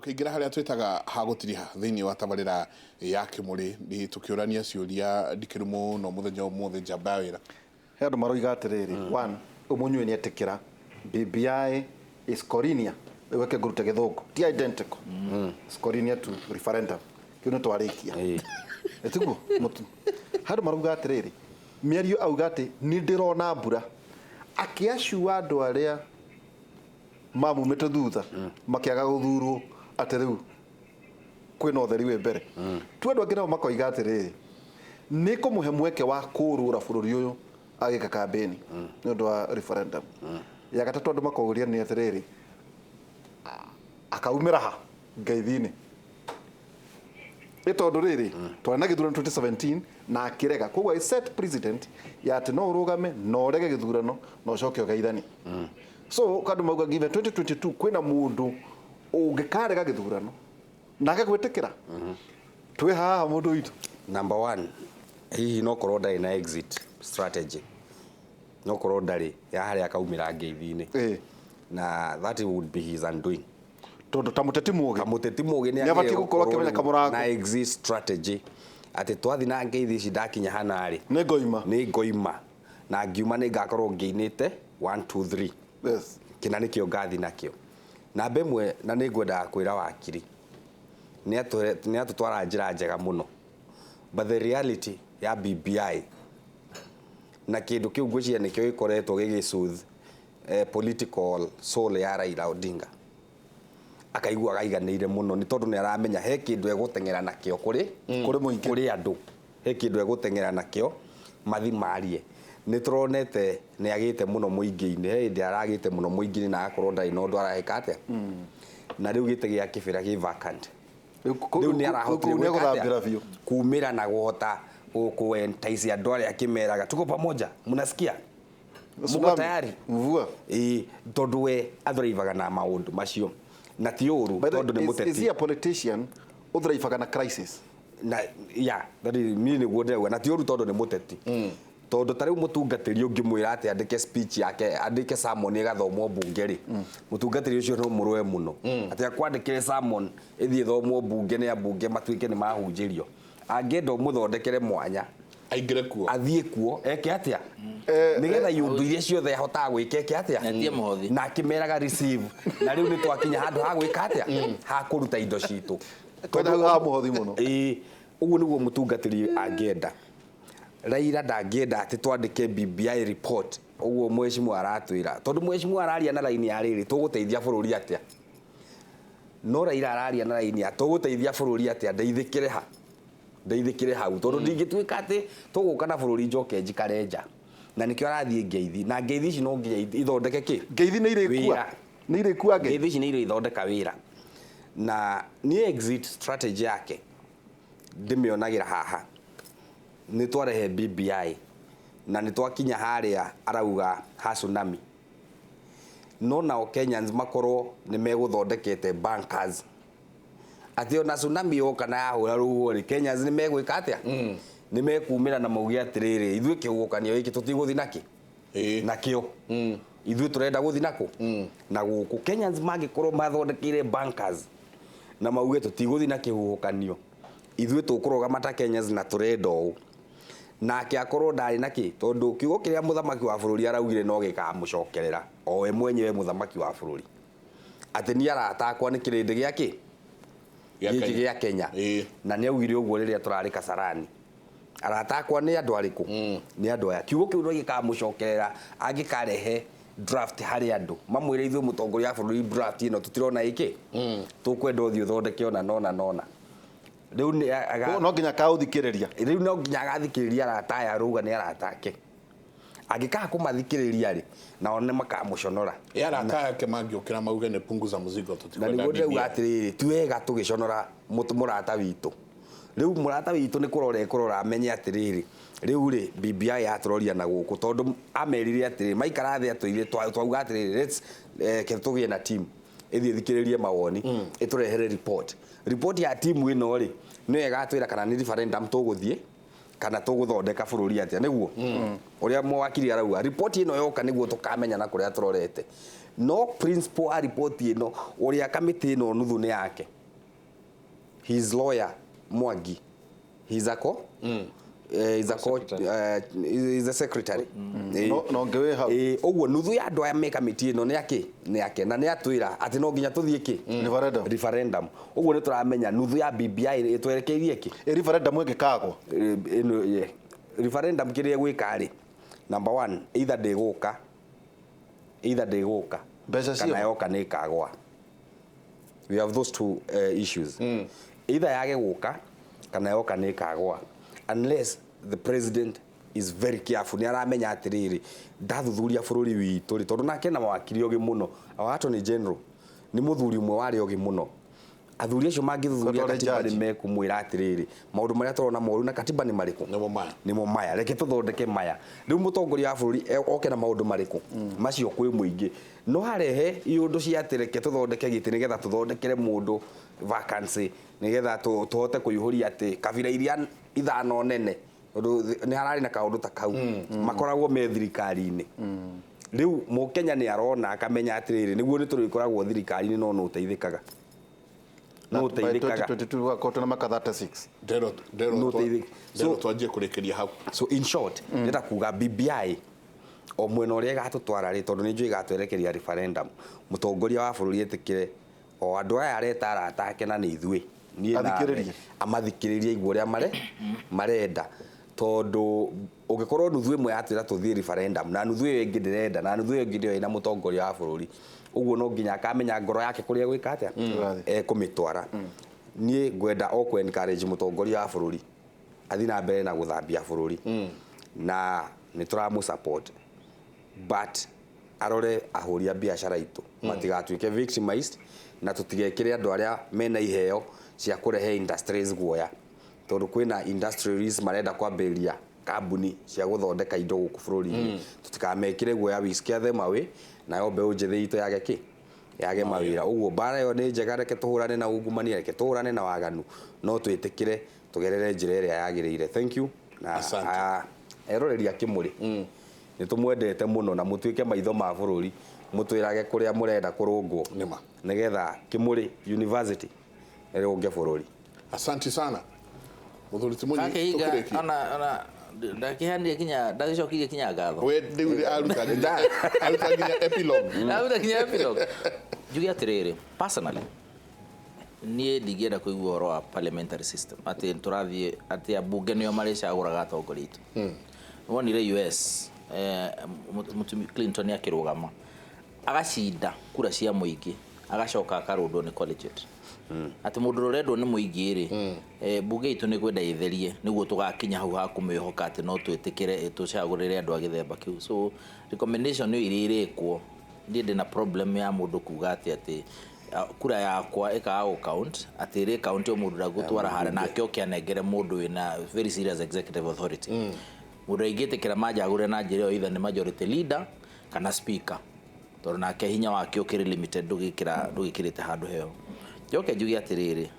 tukiingira haria twitaga hagutiriha thiini wa tabarira ya Kimuri ni tukiurania ciuria ndikirumo no muthenya umuthe njamba wira he andu maroiga atiriri one umunywe ni etikira BBI is corinia weke ngurute githungu ti identical corinia to referendum kiuno twarikia etiguo mutu handu maroiga atiriri miario auga ati ni ndirona mbura akiacua andu aria mamumite thutha makiaga guthurwo ati riu kwina utheri we mbere tu andu angina makoiga atiriri ni kumuhe mweke wa kurura bururi uyu agika kambeni ni undu wa referendum ya gatatu andu makoguria ni atiriri akaumira ha ngeithini itondu riri twana githurano 2017 na akirega koguo set president ya ati no urugame no urege githurano no coke ugeithani so kandu mauga given 2022 kwina mundu ungikarega githurano nake gwitikira twi haha mundu witu number 1 hihi no korwo ndari na exit strategy no korwo ndari ya haria akaumira ngeithini na that would be his undoing tondu tamuteti mugi ni abati gukorwo kimenya kamurango na exit strategy ati twathi na ngeithi ici ndakinya hana ri ni ngoima na ngiuma ni ngakorwo ngeinite 1 2 3 yes kina nikio ngathi nakio na bemwe na ni ngwenda kwira wakiri ni atutwara njira njega muno but the reality ya BBI na kindu kiu ngwiciria nikio ikoretwo gigicooth political soul ya Raila Odinga akaigua gaiganire muno ni tondu ni aramenya he kindu egutengera nakio kuri andu he kindu egutengera nakio mathi marie ni turonete ni agite muno muingi-ini he ndi aragite muno muingi-ini na akorwo ndai no ndu araheka atia na riu gite gia kibira gi vacant riu ni arahotire kumira na guhota kuentaisia andu aria akimeraga tuko pamoja mnasikia muko tayari mvua tondu we athurivaga na maundu macio na ti uru tondu ni muteti is he a politician uthurivaga na crisis na ya that is mimi ni guodewa na ti uru tondu ni muteti tondu tari mutungatiri ungimwira ati andike speech yake andike sermon igathomwo bunge ri mutungatiri ucio no murwe muno ati akwandikire sermon ithie thomwo bunge ni abunge matuike ni mahunjirio angenda muthondekere mwanya aingire kuo athie kuo eke atia nigetha yundu iria ciothe ahotaga gwika eke atia na kimeraga receive na riu ni twakinya handu ha gwika atia ha kuruta indo citu tondu ha muhothi muno uguo niguo mutungatiri angenda Raila ndangenda ati twandike BBI report uguo mweshimwa aratwira tondu mweshimwa araria na line ya riri tuguteithia bururi atia no Raila araria na line ya tuguteithia bururi atia ndeithikire hau tondu ndingituika ati tuguka na bururi njoke njikarenja na nikio arathie ngeithi na ngeithi ici no nginya ithondeke ki ngeithi ni irikua ngeithi ici ni ithondeka wira na ni exit strategy yake ndimionagira haha ni twarehe BBI na ni twakinya haria arauga ha tsunami no nao Kenyans makorwo ni meguthondekete bankers ati ona tsunami yoka na yahura ruo ri Kenyans ni megwika atia ni mekumira na maugi atiriri ithuĩ kĩhuhũkanio gĩkĩ tũtigũthi naki nakĩo ithuĩ turenda guthi nako na gũkũ Kenyans mangĩkorwo mathondekeire bankers na mauge tũtigũthi na kĩhuhũkanio ithuĩ tũkũrũgama ta Kenyans na turenda ũũ nake akorwo ndari naki tondu kiugo kiria muthamaki wa bururi araugire no gikamucokerera o we mwenyewe muthamaki wa bururi ati ni aratakwa ni kirindi giaki giki gia Kenya na ni augire uguo riria turari Kasarani aratakwa ni andu ariku ni andu aya kiugo kiu no gikamucokerera angikarehe draft hari andu mamwire ithuĩ mutongoria wa bururi draft ino tutirona iki tukwenda uthio thondeke ona nona riu ni no nginya kauthikiriria riu no nginya agathikiriria arataya ruga ni aratake angika kumathikiriria ri na one makamuconora arataya ke mangiukira mauge ne punguza muzigo tutikwenda na niguo atiriri tuwega tugiconora murata witu riu murata witu ni kurora amenye atiriri riu ri BBI aturoria na guku tondu amerire atiriri maikara thi atuire twauga atiriri let's tugie na team ithie thikiririe mawoni iturehere report ya team ino ri no ega twira kana ni referendum tuguthie kana tuguthondeka bururi atia niguo uria mwakiri arauga report ino yoka niguo tukamenya na kuria turorete no principal a report ino uria committee ino nuthu ni yake his lawyer Mwangi he's a co is a secretary no ngewe hau oguo nuthu ya andu aya me committee ino ni yake na ni atwira ati no nginya tuthie ki referendum oguo ni turamenya nuthu ya BBI itwerekeirie ki referendum ingikagwo ino referendum kiria gwika ri number 1 either ndiguka kana yoka ni kagwa we have those two issues either yage guka kana yoka ni kagwa unless the president is very careful ni aramenya atiriri ndathuthuria bururi witu ri tondu nake na mawakiri ogi muno our attorney general ni muthuri umwe wari ogi muno athuri acio mangithuthuria katiba ni mekumwira atiriri maundu maria turona moru na katiba ni mariku nimo maya reke tuthondeke maya riu mutongoria wa bururi oke na maundu mariku macio kwi muingi no harehe iundu cia atireke tuthondeke giti nigetha tuthondekere mundu vacancy nigetha tuhote kuihuria ati kabira iria ithano nene ni harari na kaundu ta kau makoragwo me thirikari-ini riu mukenya ni arona akamenya atiriri niguo ni turikoragwo thirikari-ini no no uteithikaga no uteithikaga 22 wakotona maka 36 ndero twanjie kurekeria hau so in short ndeta kuga BBI o mwena uria gatutwara ri tondu ni njui gatwerekeria referendum mutongoria wa bururi etikire o andu aya areta arata na ni ithui ni amathikiririe igwo ria marenda tondu ugikorwo nuthu imwe atira tuthie referendum na nuthu iyo ingi ndirenda na nuthu iyo ingi ndio ina mutongoria wa bururi uguo no nginya akamenya ngoro yake kuria gwika atia kumitwara nie ngwenda o ku encourage mutongoria wa bururi athi na mbere na guthambia bururi na ni turamu support but arore ahuria biashara itu matigatuike victimized na tutigekire andu aria mena iheo cia kurehe industries guoya tondu kwina industrialists marenda kwambiria kambuni cia guthondeka indo guku bururi tutikamekire guoya wiskia them away na yo mbeũ njithi itu yage mawira uguo bara yo ni njega reke tuhurane na ungumania reke tuhurane na waganu no twitikire tugerere njira iria yagirire thank you na eroreria Kimuri ni tumwendete muno na mutuike maitho ma bururi mutwirage kuria murenda kurungwo nigetha Kimuri University erunge bururi asante sana muthuri timunyi tukireki ana ndakihandire kinya ndagicokirie kinya gatho we ndiu aruta kinya epilogue jugi atiriri personally nie ndigienda kuigua oro wa parliamentary system ati turathie ati abunge nio maricaguraga atongoria itu wonire US mutumi Clinton yakirugama agacinda kura cia muingi agacoka akarundwo ni collegiate ati mundu urendwo ni muingi ri bunge itu ni gwenda itherie niguo tugakinya hau ha kumihoka ati no twitikire tucagurire andu agithemba kiu so recommendation ni iririkwo ndi na problem ya mundu kuga ati kura yakwa ikaga count ati ri count yo mundu ndagutwara hara nake okianengere mundu wina very serious executive authority mundu aigitikira majagure na njira yo either ni majority leader kana speaker tondu nake hinya wake ukiri limited ndugikirite handu heo joke jugi atiriri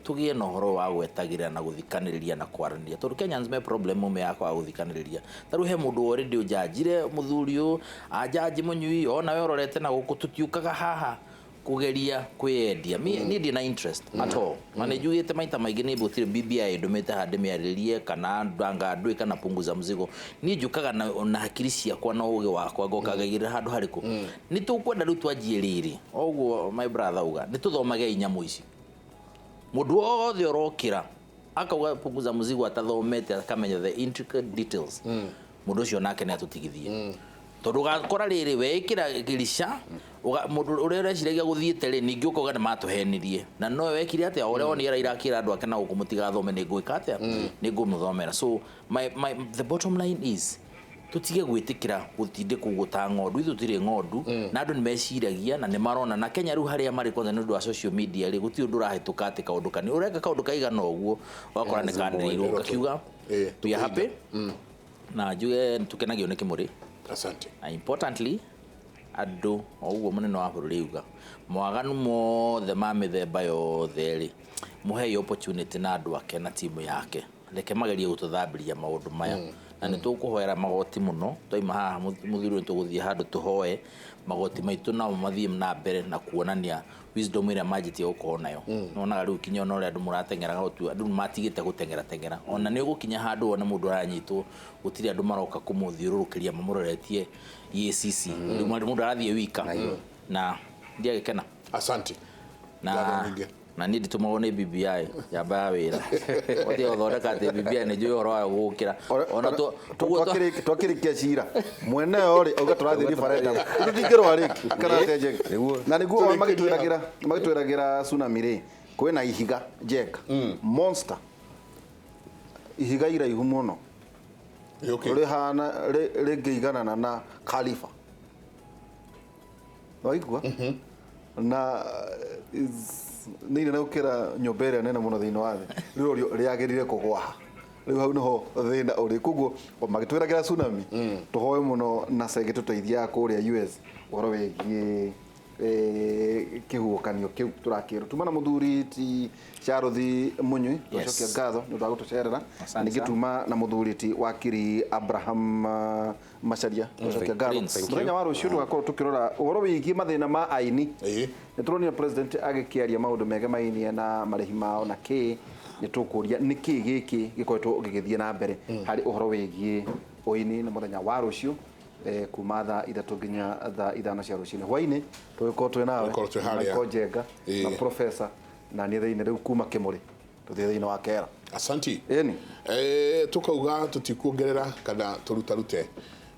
tugie no horo wa gwetagira na guthikaniriria na kwarania tondu Kenyans me problem ume yakwa guthikaniriria taru he mundu already ujajire muthuriu ajaji munyui ona we ororete na guku tutiukaga haha kugeria kwiendia ni ndi na interest at all mane jugite maita maingi ni butire BBI ndumite hande miaririe kana ndanga ndui kana punguza mzigo ni njukaga na hakiri ciakwa na uge wakwa ngokagagira handu hariku ni tukwenda riu twanjie riri oguo my brother uga ni tuthomage inyamu ici mundu othe orokira akauga punguza mzigo atathomete akamenya the intricate details mundu ucio nake ni atutigithie tondu gakora riri wekira girisha mundu uria ureciragia guthiite ri ningi ukoga ni matuhenirie na no wekire atia uria woni Raila akira andu akena gukumutiga thome ni gwika atia ni ngumuthomera so the bottom line is tutige gwitikira gutinde kuguta ng'ondu ithu tiri ng'ondu na andu ni meciragia na ni marona na Kenya riu haria mari kwanza ni undu wa social media ri guti undu rahituka ati kaundu kani ureka kaundu kaigana uguo wakora ni kandirirwo kakiuga we are happy na juge tukenagio ni Kimuri asante importantly andu oguo munene wa bururi uga mwaganu mothe ma mithemba yothe ri muhe opportunity na andu ake na timu yake reke magerie gututhambiria maundu maya na nĩ tũkũhoera magoti mũno twaima haha mũthuri tũgũthiĩ handũ tũhoe magoti maitũ nao mathiĩ na mbere na kuonania wisdom ĩrĩa manjĩtie gũkorwo nayo nonaga rĩu kinya ona ũrĩa andũ mũrateng'eraga gũtua andũ matigĩte gũteng'era ona nĩ ũgũkinya handũ wona mũndũ aranyitwo gũtirĩ andũ maroka kũmũthiũrũrũkĩria mamũroretie EACC rĩu mũndũ arathiĩ wika na ndiagĩkena Asante. na nĩ nditũmagwo nĩ BBI yamba ya wĩra othia ũthondeka atĩ BBI nĩ njũĩ ũhoro wa gũgũkĩra ona twakĩrĩkia cira mwene ũrĩ auga tũrathiĩ referendum tũtingĩrwa rĩngĩ kana atenje na nĩguo magĩtwĩragĩra tsunami rĩ kwĩna ihiga Jenga monster ihiga iraihu mũno rĩhana rĩngĩiganana na Khalifa waigua na nĩ ĩrĩ gũkĩra nyũmba ĩrĩa nene mũno thĩinĩ wa thĩ rĩu rĩagĩrire kũgwaha rĩu hau nĩho thĩna ũrĩ koguo magĩtwĩragĩra tsunami tũhoe mũno na cege tũteithia kũrĩa US ũhoro wĩgiĩ kĩhuhũkanio kĩu tũrakĩrwo tuma na mũthuri ti Charles Munyui tũcokia ngatho nĩ ũndũ wa gũtũcerera ningĩ tuma na mũthuri ti wakiri Abraham Macharia tũcokia ngatho mũthenya wa rũciũ tũgakorwo tũkĩrora ũhoro wĩgiĩ mathĩna ma aini nĩ tũronire president agĩkĩaria maũndũ megemainie na marĩhi mao na kĩ nĩ tũkũria nĩ kĩ gĩkĩ gĩkoretwo gĩgĩthiĩ na mbere harĩ ũhoro wĩgiĩ ũini na mũthenya wa rũciũ kuma thaa 3 nginya thaa 5 cia rũcinĩ hwainĩ tũgĩkorwo twĩ nawe Jenga na professor na nĩ thĩinĩ rĩu kuma Kimuri tũthiĩ thĩinĩ wa kera Asante tukauga tutikuongerera kana tũrutarute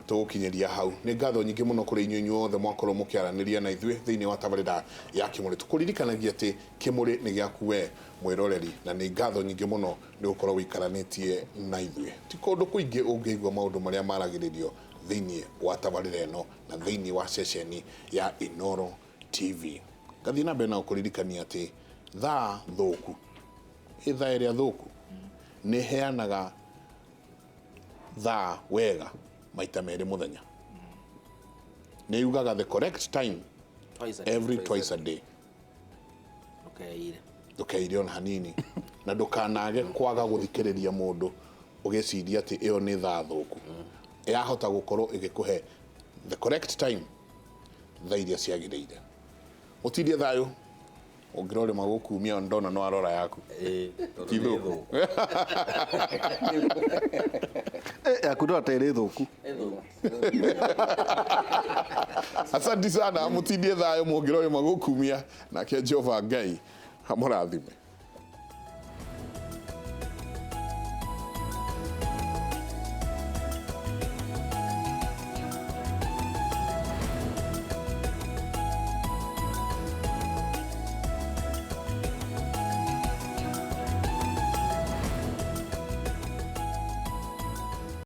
tũgũkinyĩria hau nĩ ngatho nyingĩ mũno kũrĩ inyuĩ inyuothe mwakorwo mũkĩaranĩria na ithuĩ thĩinĩ wa tabarĩra ya Kimuri tũkũririkanagia atĩ Kimuri nĩ gĩaku we mwĩroreri na nĩ ngatho nyingĩ mũno nĩ gũkorwo wĩikaranĩtie na ithuĩ ti kũndũ kũingĩ ũngĩigua maũndũ marĩa maragĩrĩrio thĩinĩ wa tabarĩra ĩno na thĩinĩ wa ceceni ya Inoro TV gathiĩ na mbere na gũkũririkania atĩ thaa thũku thaa ĩrĩa thũku nĩ heanaga thaa wega maita merĩ mũthenya nĩ yugaga the correct time twice a day ndũkeire ona hanini na ndũkanage kwaga gũthikĩrĩria mũndũ ũgĩciria atĩ ĩyo nĩ thaa thũku yahota gũkorwo ĩgĩkũhe the correct time thaa iria ciagĩrĩire ũtindie thayũ ũngĩrore magũkumia ndona no arora yaku thũku yaku ndo atere thũku Asante sana mũtindie thayũ mũngĩrore magũkumia nake Jehova Ngai amũrathime